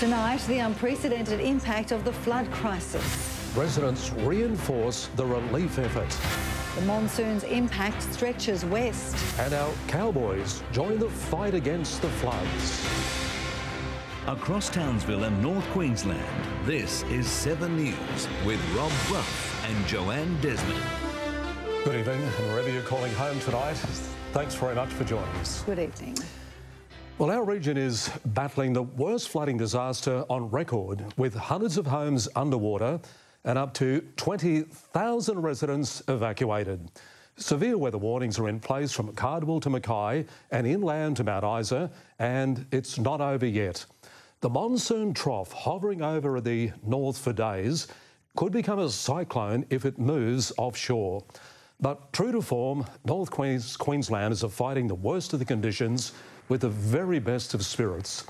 Tonight, the unprecedented impact of the flood crisis. Residents reinforce the relief effort. The monsoon's impact stretches west. And our Cowboys join the fight against the floods. Across Townsville and North Queensland, this is 7 News with Rob Ruff and Joanne Desmond. Good evening, and wherever you're calling home tonight, thanks very much for joining us. Good evening. Well, our region is battling the worst flooding disaster on record, with hundreds of homes underwater and up to 20,000 residents evacuated. Severe weather warnings are in place from Cardwell to Mackay and inland to Mount Isa, and it's not over yet. The monsoon trough hovering over the north for days could become a cyclone if it moves offshore. But true to form, North Queenslanders are fighting the worst of the conditions with the very best of spirits.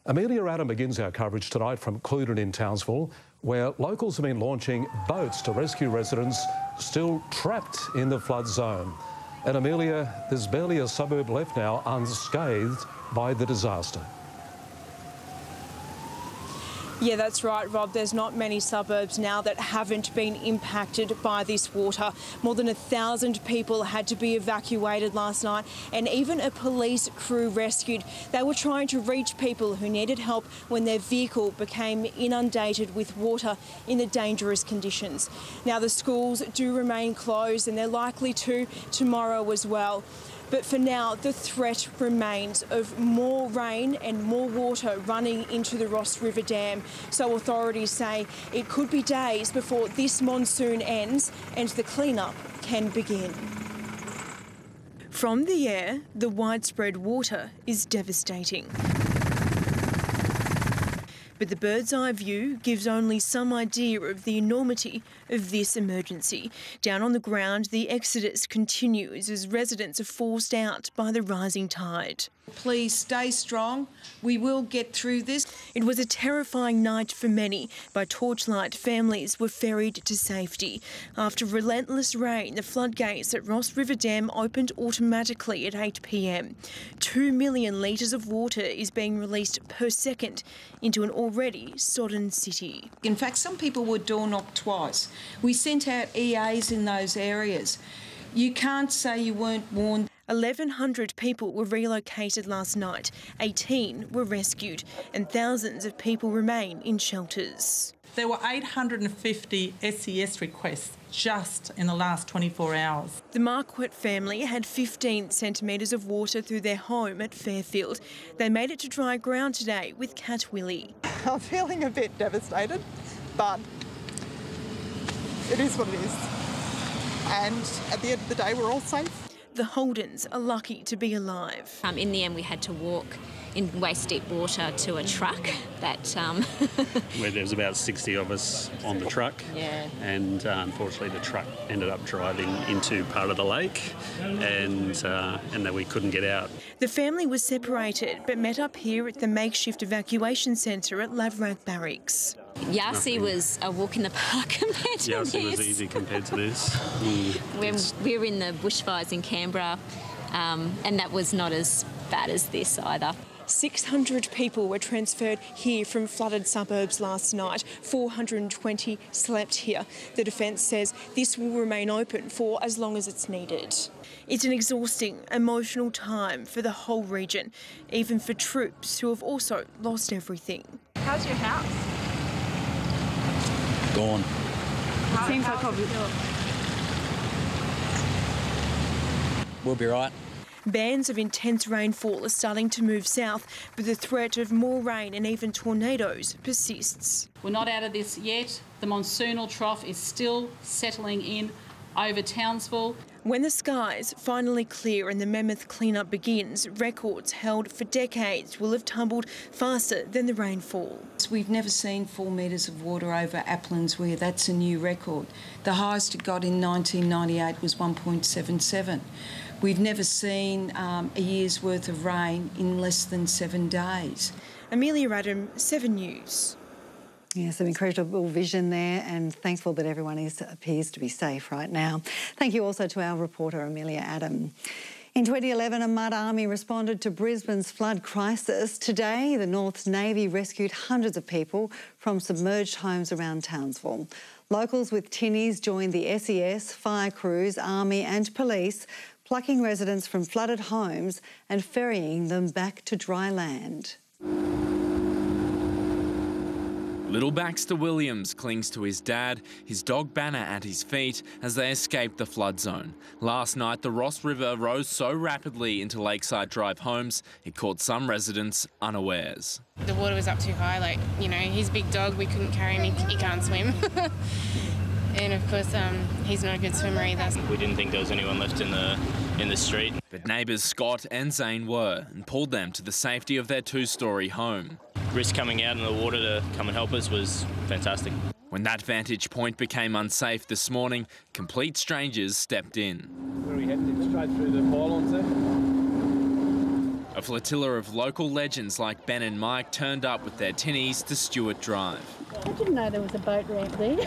Amelia Adam begins our coverage tonight from Cludon in Townsville, where locals have been launching boats to rescue residents still trapped in the flood zone. And Amelia, there's barely a suburb left now unscathed by the disaster. Yeah, that's right, Rob. There's not many suburbs now that haven't been impacted by this water. More than 1,000 people had to be evacuated last night, and even a police crew rescued. They were trying to reach people who needed help when their vehicle became inundated with water in the dangerous conditions. Now, the schools do remain closed, and they're likely to tomorrow as well. But for now, the threat remains of more rain and more water running into the Ross River Dam. So authorities say it could be days before this monsoon ends and the clean-up can begin. From the air, the widespread water is devastating. But the bird's eye view gives only some idea of the enormity of this emergency. Down on the ground, the exodus continues as residents are forced out by the rising tide. Please stay strong. We will get through this. It was a terrifying night for many. By torchlight, families were ferried to safety. After relentless rain, the floodgates at Ross River Dam opened automatically at 8 p.m. 2 million litres of water is being released per second into an already sodden city. In fact, some people were door knocked twice. We sent out EAs in those areas. You can't say you weren't warned. 1,100 people were relocated last night, 18 were rescued, and thousands of people remain in shelters. There were 850 SES requests just in the last 24 hours. The Marquette family had 15 centimetres of water through their home at Fairfield. They made it to dry ground today with Cat Willie. I'm feeling a bit devastated, but it is what it is. And at the end of the day, we're all safe. The Holdens are lucky to be alive. In the end, we had to walk in waist-deep water to a truck that... Where there was about 60 of us on the truck. Yeah. And unfortunately the truck ended up driving into part of the lake and then we couldn't get out. The family was separated but met up here at the makeshift evacuation centre at Laverack Barracks. Yasi was a walk in the park compared to this. Yasi was easy compared to this. We were in the bushfires in Canberra and that was not as bad as this either. 600 people were transferred here from flooded suburbs last night. 420 slept here. The Defence says this will remain open for as long as it's needed. It's an exhausting, emotional time for the whole region, even for troops who have also lost everything. How's your house? Gone. Seems like probably... We'll be right. Bands of intense rainfall are starting to move south, but the threat of more rain and even tornadoes persists. We're not out of this yet. The monsoonal trough is still settling in over Townsville. When the skies finally clear and the mammoth cleanup begins, records held for decades will have tumbled faster than the rainfall. We've never seen 4 metres of water over Applan's Weir. That's a new record. The highest it got in 1998 was 1.77. We've never seen a year's worth of rain in less than 7 days. Amelia Adam, 7 News. Yeah, some incredible vision there, and thankful that everyone appears to be safe right now. Thank you also to our reporter, Amelia Adam. In 2011, a mud army responded to Brisbane's flood crisis. Today, the North's Navy rescued hundreds of people from submerged homes around Townsville. Locals with tinnies joined the SES, fire crews, army and police, plucking residents from flooded homes and ferrying them back to dry land. Little Baxter Williams clings to his dad, his dog Banner at his feet as they escape the flood zone. Last night, the Ross River rose so rapidly into Lakeside Drive homes, it caught some residents unawares. The water was up too high, he's a big dog, we couldn't carry him, he can't swim. And of course, he's not a good swimmer either. We didn't think there was anyone left in the street. But neighbours Scott and Zane were and pulled them to the safety of their two-storey home. Risk coming out in the water to come and help us was fantastic. When that vantage point became unsafe this morning, complete strangers stepped in. Where are we heading? Straight through the pylons there? A flotilla of local legends like Ben and Mike turned up with their tinnies to Stewart Drive. I didn't know there was a boat ramp there.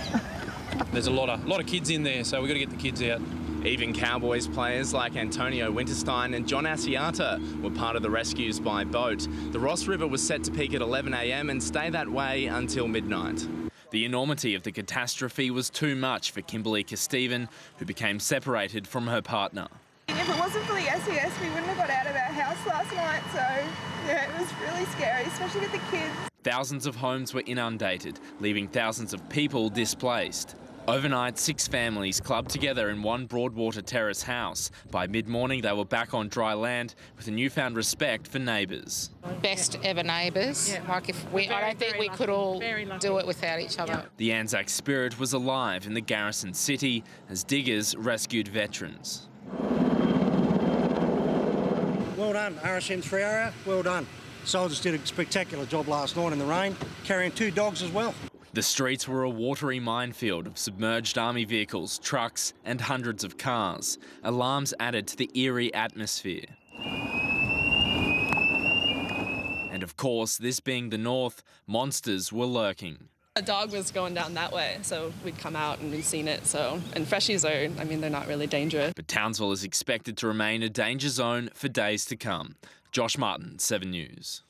There's a lot of kids in there, so we've got to get the kids out. Even Cowboys players like Antonio Winterstein and John Asiata were part of the rescues by boat. The Ross River was set to peak at 11 a.m. and stay that way until midnight. The enormity of the catastrophe was too much for Kimberly Kesteven, who became separated from her partner. If it wasn't for the SES, we wouldn't have got out of our house last night, so yeah, it was really scary, especially with the kids. Thousands of homes were inundated, leaving thousands of people displaced. Overnight, 6 families clubbed together in one Broadwater Terrace house. By mid-morning, they were back on dry land with a newfound respect for neighbours. Best ever neighbours. Yeah. I don't think we could all do it without each other. Yeah. The Anzac spirit was alive in the garrison city as diggers rescued veterans. Well done, RSM 3 area. Well done. Soldiers did a spectacular job last night in the rain, carrying 2 dogs as well. The streets were a watery minefield of submerged army vehicles, trucks and hundreds of cars. Alarms added to the eerie atmosphere. And of course, this being the north, monsters were lurking. A dog was going down that way, so we'd come out and we'd seen it. And freshies they're not really dangerous. But Townsville is expected to remain a danger zone for days to come. Josh Martin, 7 News.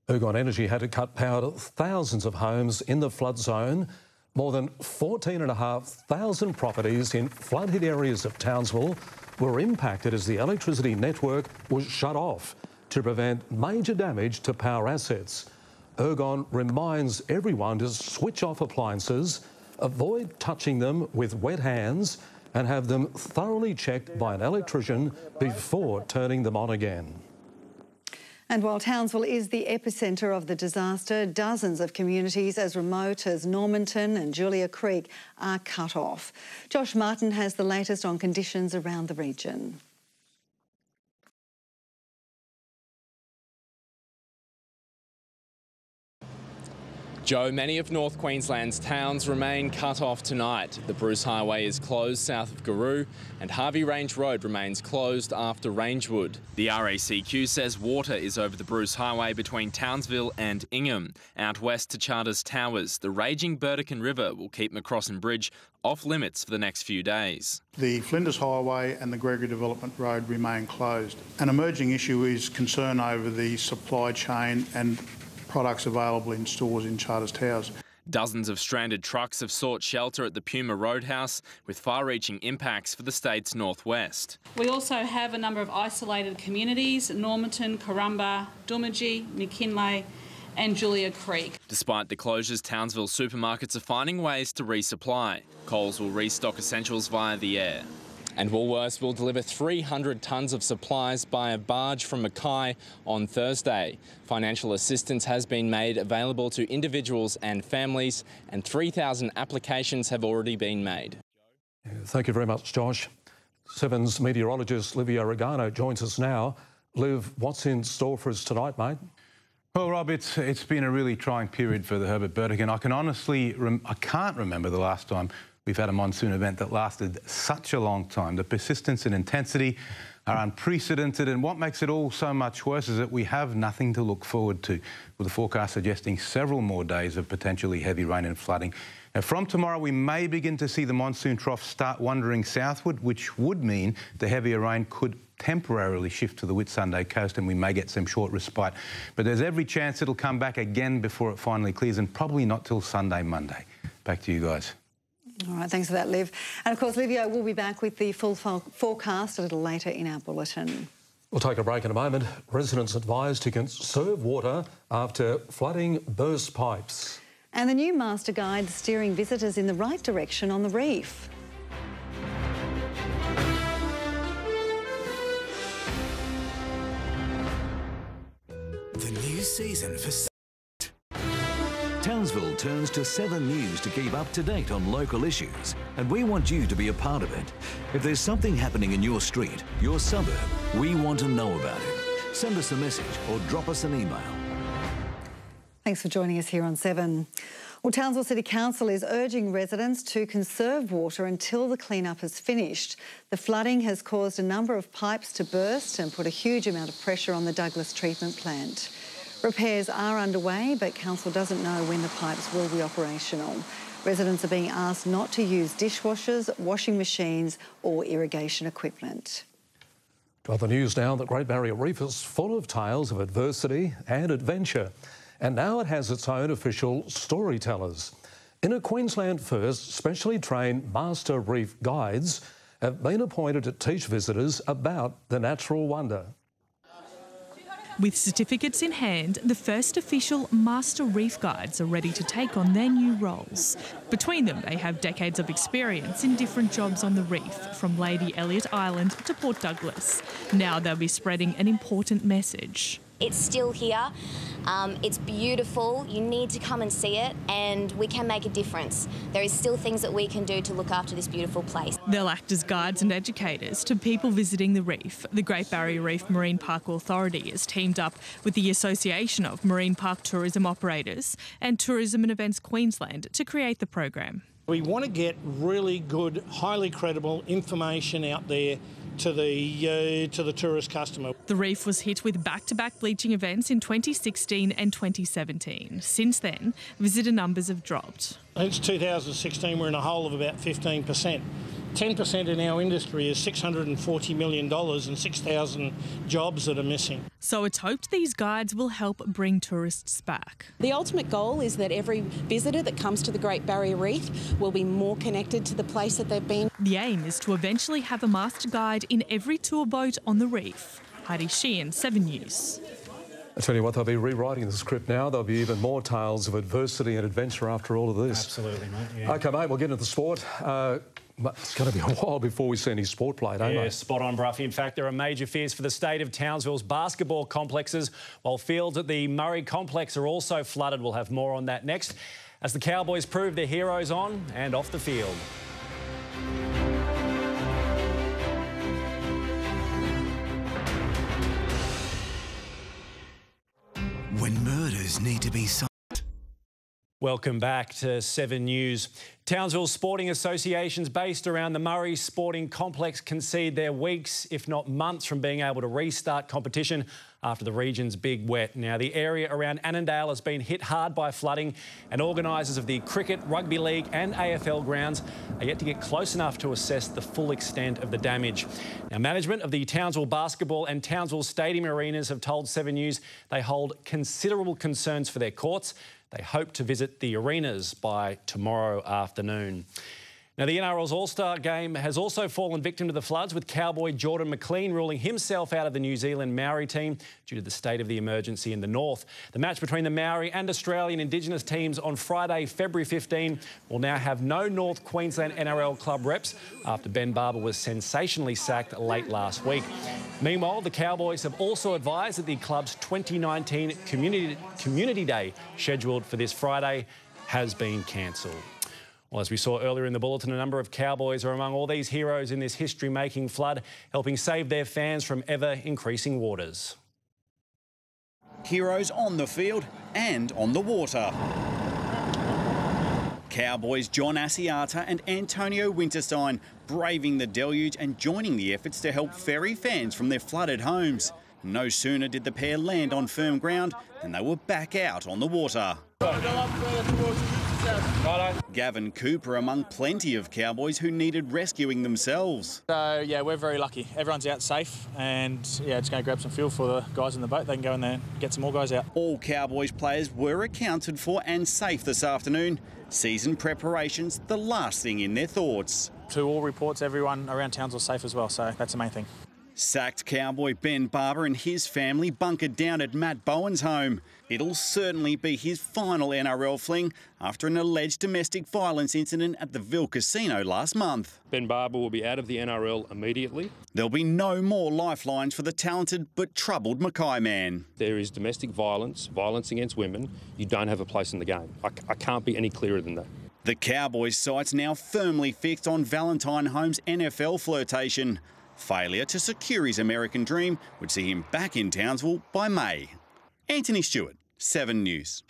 Ergon Energy had to cut power to thousands of homes in the flood zone. More than 14,500 properties in flood-hit areas of Townsville were impacted as the electricity network was shut off to prevent major damage to power assets. Ergon reminds everyone to switch off appliances, avoid touching them with wet hands and have them thoroughly checked by an electrician before turning them on again. And while Townsville is the epicentre of the disaster, dozens of communities as remote as Normanton and Julia Creek are cut off. Josh Martin has the latest on conditions around the region. Joe, many of North Queensland's towns remain cut off tonight. The Bruce Highway is closed south of Garoo and Harvey Range Road remains closed after Rangewood. The RACQ says water is over the Bruce Highway between Townsville and Ingham. Out west to Charters Towers, the raging Burdekin River will keep McCrossan Bridge off limits for the next few days. The Flinders Highway and the Gregory Development Road remain closed. An emerging issue is concern over the supply chain and products available in stores in Charters Towers. Dozens of stranded trucks have sought shelter at the Puma Roadhouse, with far-reaching impacts for the state's northwest. We also have a number of isolated communities: Normanton, Corumba, Doomadgee, McKinley and Julia Creek. Despite the closures, Townsville supermarkets are finding ways to resupply. Coles will restock essentials via the air. And Woolworths will deliver 300 tonnes of supplies by a barge from Mackay on Thursday. Financial assistance has been made available to individuals and families, and 3,000 applications have already been made. Thank you very much, Josh. Seven's meteorologist Livio Regano joins us now. Liv, what's in store for us tonight, mate? Well, Rob, it's been a really trying period for the Herbert Burdekin. I can't remember the last time we've had a monsoon event that lasted such a long time. The persistence and intensity are unprecedented, and what makes it all so much worse is that we have nothing to look forward to, with the forecast suggesting several more days of potentially heavy rain and flooding. Now, from tomorrow, we may begin to see the monsoon trough start wandering southward, which would mean the heavier rain could temporarily shift to the Whitsunday coast and we may get some short respite. But there's every chance it'll come back again before it finally clears, and probably not till Sunday, Monday. Back to you guys. All right, thanks for that, Liv. And of course, Livio will be back with the full forecast a little later in our bulletin. We'll take a break in a moment. Residents advised to conserve water after flooding burst pipes. And the new master guide steering visitors in the right direction on the reef. The new season for Townsville turns to 7 News to keep up to date on local issues, and we want you to be a part of it. If there's something happening in your street, your suburb, we want to know about it. Send us a message or drop us an email. Thanks for joining us here on 7. Well, Townsville City Council is urging residents to conserve water until the clean-up is finished. The flooding has caused a number of pipes to burst and put a huge amount of pressure on the Douglas treatment plant. Repairs are underway, but Council doesn't know when the pipes will be operational. Residents are being asked not to use dishwashers, washing machines or irrigation equipment. To other news now, the Great Barrier Reef is full of tales of adversity and adventure. And now it has its own official storytellers. In a Queensland first, specially trained master reef guides have been appointed to teach visitors about the natural wonder. With certificates in hand, the first official Master Reef Guides are ready to take on their new roles. Between them, they have decades of experience in different jobs on the reef, from Lady Elliot Island to Port Douglas. Now they'll be spreading an important message. It's still here, it's beautiful, you need to come and see it, and we can make a difference. There is still things that we can do to look after this beautiful place. They'll act as guides and educators to people visiting the reef. The Great Barrier Reef Marine Park Authority has teamed up with the Association of Marine Park Tourism Operators and Tourism and Events Queensland to create the program. We want to get really good, highly credible information out there to the tourist customer. The reef was hit with back-to-back bleaching events in 2016 and 2017. Since then, visitor numbers have dropped. Since 2016, we're in a hole of about 15%. 10% in our industry is $640 million and 6,000 jobs that are missing. So it's hoped these guides will help bring tourists back. The ultimate goal is that every visitor that comes to the Great Barrier Reef will be more connected to the place that they've been. The aim is to eventually have a master guide in every tour boat on the reef. Heidi Sheehan, 7 News. I tell you what, they'll be rewriting the script now. There'll be even more tales of adversity and adventure after all of this. Absolutely, mate. Yeah. OK, mate, we'll get into the sport. It's going to be a while before we see any sport played, eh, mate? Yeah, spot on, Bruffy. In fact, there are major fears for the state of Townsville's basketball complexes, while fields at the Murray complex are also flooded. We'll have more on that next, as the Cowboys prove their heroes on and off the field. When murders need to be solved. Welcome back to 7 News. Townsville sporting associations based around the Murray Sporting Complex concede they're weeks, if not months, from being able to restart competition after the region's big wet. Now, the area around Annandale has been hit hard by flooding, and organisers of the cricket, rugby league and AFL grounds are yet to get close enough to assess the full extent of the damage. Now, management of the Townsville basketball and Townsville stadium arenas have told 7 News they hold considerable concerns for their courts. They hope to visit the arenas by tomorrow afternoon. Now, the NRL's All-Star game has also fallen victim to the floods, with cowboy Jordan McLean ruling himself out of the New Zealand Maori team due to the state of the emergency in the north. The match between the Maori and Australian Indigenous teams on Friday, February 15, will now have no North Queensland NRL club reps after Ben Barber was sensationally sacked late last week. Meanwhile, the Cowboys have also advised that the club's 2019 Community Day, scheduled for this Friday, has been cancelled. Well, as we saw earlier in the bulletin, a number of Cowboys are among all these heroes in this history-making flood, helping save their fans from ever-increasing waters. Heroes on the field and on the water. Cowboys John Asiata and Antonio Winterstein braving the deluge and joining the efforts to help ferry fans from their flooded homes. No sooner did the pair land on firm ground than they were back out on the water. Gavin Cooper among plenty of Cowboys who needed rescuing themselves. So, yeah, we're very lucky. Everyone's out safe and, yeah, just going to grab some fuel for the guys in the boat. They can go in there and get some more guys out. All Cowboys players were accounted for and safe this afternoon. Season preparations, the last thing in their thoughts. To all reports, everyone around Townsville safe as well, so that's the main thing. Sacked Cowboy Ben Barber and his family bunkered down at Matt Bowen's home. It'll certainly be his final NRL fling after an alleged domestic violence incident at the Ville Casino last month. Ben Barber will be out of the NRL immediately. There'll be no more lifelines for the talented but troubled Mackay man. There is domestic violence, violence against women. You don't have a place in the game. I can't be any clearer than that. The Cowboys' sights now firmly fixed on Valentine Holmes' NFL flirtation. Failure to secure his American dream would see him back in Townsville by May. Anthony Stewart, 7 News.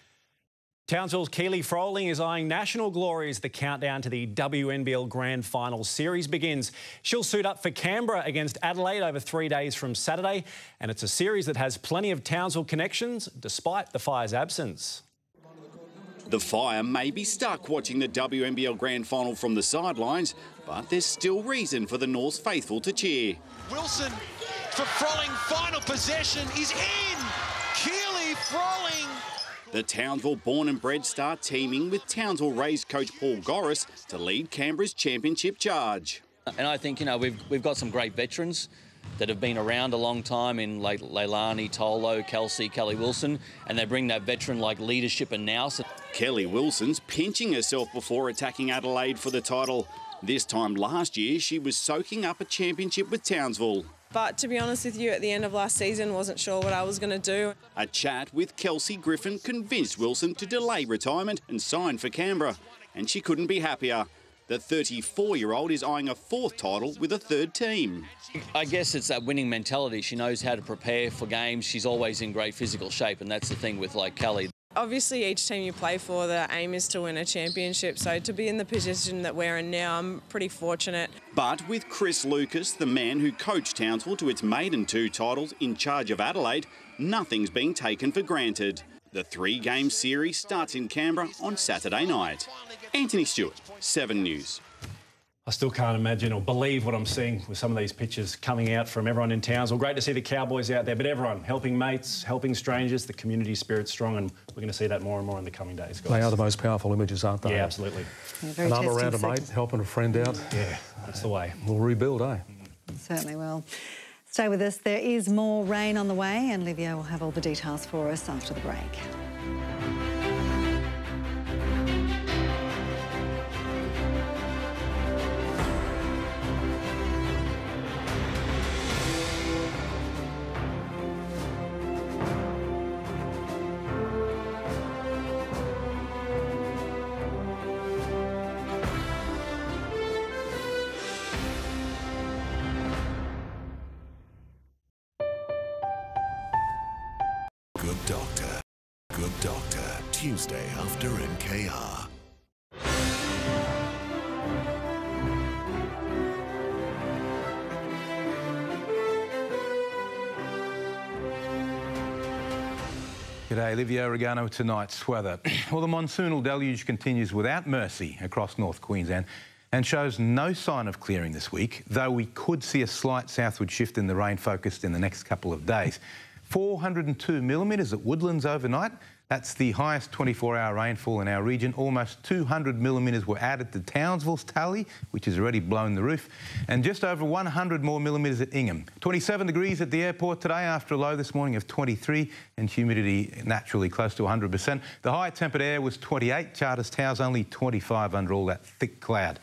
Townsville's Keely Froling is eyeing national glory as the countdown to the WNBL Grand Final Series begins. She'll suit up for Canberra against Adelaide over 3 days from Saturday, and it's a series that has plenty of Townsville connections despite the Fire's absence. The Fire may be stuck watching the WNBL Grand Final from the sidelines, but there's still reason for the North's faithful to cheer. Wilson for Froling, final possession is in! Keely Froling! The Townsville born and bred start teaming with Townsville-raised coach Paul Gorris to lead Canberra's championship charge. And I think, you know, we've got some great veterans that have been around a long time in like Leilani, Tolo, Kelsey, Kelly Wilson, and they bring that veteran-like leadership and nous. Kelly Wilson's pinching herself before attacking Adelaide for the title. This time last year, she was soaking up a championship with Townsville. But to be honest with you, at the end of last season, wasn't sure what I was going to do. A chat with Kelsey Griffin convinced Wilson to delay retirement and sign for Canberra, and she couldn't be happier. The 34-year-old is eyeing a fourth title with a third team. I guess it's that winning mentality. She knows how to prepare for games. She's always in great physical shape, and that's the thing with like Kelly. Obviously, each team you play for, the aim is to win a championship. So to be in the position that we're in now, I'm pretty fortunate. But with Chris Lucas, the man who coached Townsville to its maiden 2 titles in charge of Adelaide, nothing's being taken for granted. The 3-game series starts in Canberra on Saturday night. Anthony Stewart, 7 News. I still can't imagine or believe what I'm seeing with some of these pictures coming out from everyone in Townsville. Great to see the Cowboys out there, but everyone helping mates, helping strangers, the community spirit's strong, and we're going to see that more and more in the coming days, guys. They are the most powerful images, aren't they? Yeah, absolutely. An arm around a mate, helping a friend out. Yeah, that's the way. We'll rebuild, eh? Certainly will. Stay with us. There is more rain on the way, and Livia will have all the details for us after the break. Good Doctor, Tuesday after NKR. G'day, Livia Regano. Tonight's weather. Well, the monsoonal deluge continues without mercy across North Queensland and shows no sign of clearing this week, though we could see a slight southward shift in the rain focused in the next couple of days. 402 millimetres at Woodlands overnight. That's the highest 24-hour rainfall in our region. Almost 200 millimetres were added to Townsville's tally, which has already blown the roof, and just over 100 more millimetres at Ingham. 27 degrees at the airport today after a low this morning of 23, and humidity naturally close to 100%. The high tempered air was 28, Charters Towers only 25 under all that thick cloud.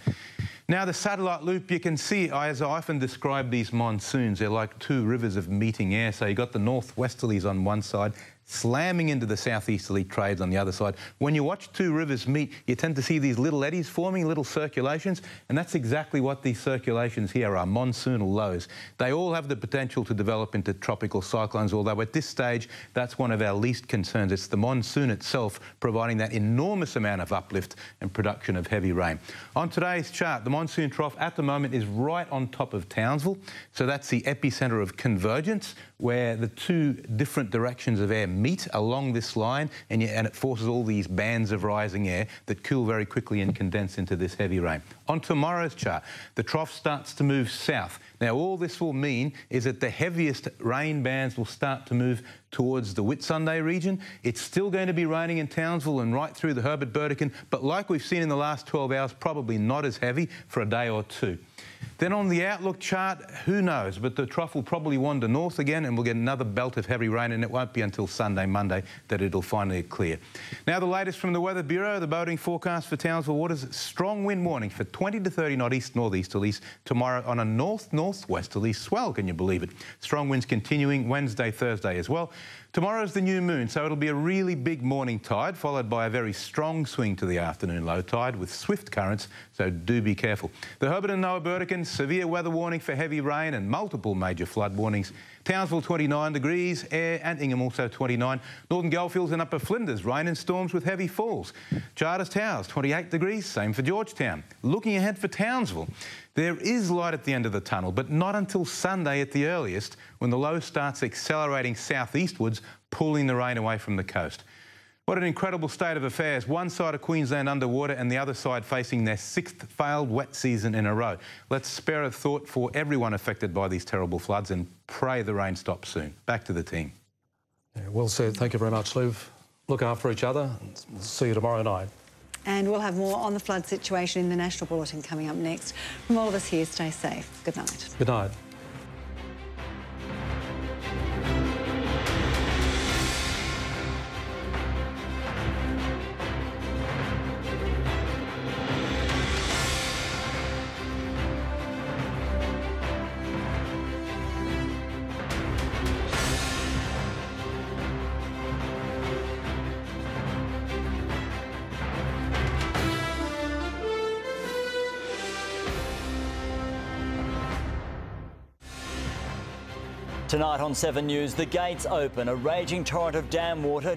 Now, the satellite loop, you can see, as I often describe these monsoons, they're like 2 rivers of meeting air. So you've got the northwesterlies on one side, slamming into the southeasterly trades on the other side. When you watch two rivers meet, you tend to see these little eddies forming, little circulations, and that's exactly what these circulations here are, monsoonal lows. They all have the potential to develop into tropical cyclones, although at this stage, that's one of our least concerns. It's the monsoon itself providing that enormous amount of uplift and production of heavy rain. On today's chart, the monsoon trough at the moment is right on top of Townsville, so that's the epicentre of convergence, where the two different directions of air meet along this line, and it forces all these bands of rising air that cool very quickly and condense into this heavy rain. On tomorrow's chart, the trough starts to move south. Now, all this will mean is that the heaviest rain bands will start to move towards the Whitsunday region. It's still going to be raining in Townsville and right through the Herbert-Burdekin, but like we've seen in the last 12 hours, probably not as heavy for a day or two. Then on the outlook chart, who knows, but the trough will probably wander north again and we'll get another belt of heavy rain, and it won't be until Sunday, Monday that it'll finally clear. Now, the latest from the Weather Bureau, the boating forecast for Townsville waters, strong wind warning for 20 to 30 knot east-northeasterlies tomorrow on a north-northwesterly swell, can you believe it? Strong winds continuing Wednesday, Thursday as well. Tomorrow's the new moon, so it'll be a really big morning tide, followed by a very strong swing to the afternoon low tide with swift currents, so do be careful. The Herbert and Noah-Burdekin, severe weather warning for heavy rain and multiple major flood warnings. Townsville 29 degrees, Ayr and Ingham also 29. Northern Goldfields and Upper Flinders, rain and storms with heavy falls. Charters Towers 28 degrees, same for Georgetown. Looking ahead for Townsville, there is light at the end of the tunnel, but not until Sunday at the earliest, when the low starts accelerating southeastwards, pulling the rain away from the coast. What an incredible state of affairs. One side of Queensland underwater and the other side facing their 6th failed wet season in a row. Let's spare a thought for everyone affected by these terrible floods and pray the rain stops soon. Back to the team. Yeah, well said. Thank you very much, Liv. Look after each other. See you tomorrow night. And we'll have more on the flood situation in the National Bulletin coming up next. From all of us here, stay safe. Good night. Good night. Tonight on 7 News, the gates open, a raging torrent of dam water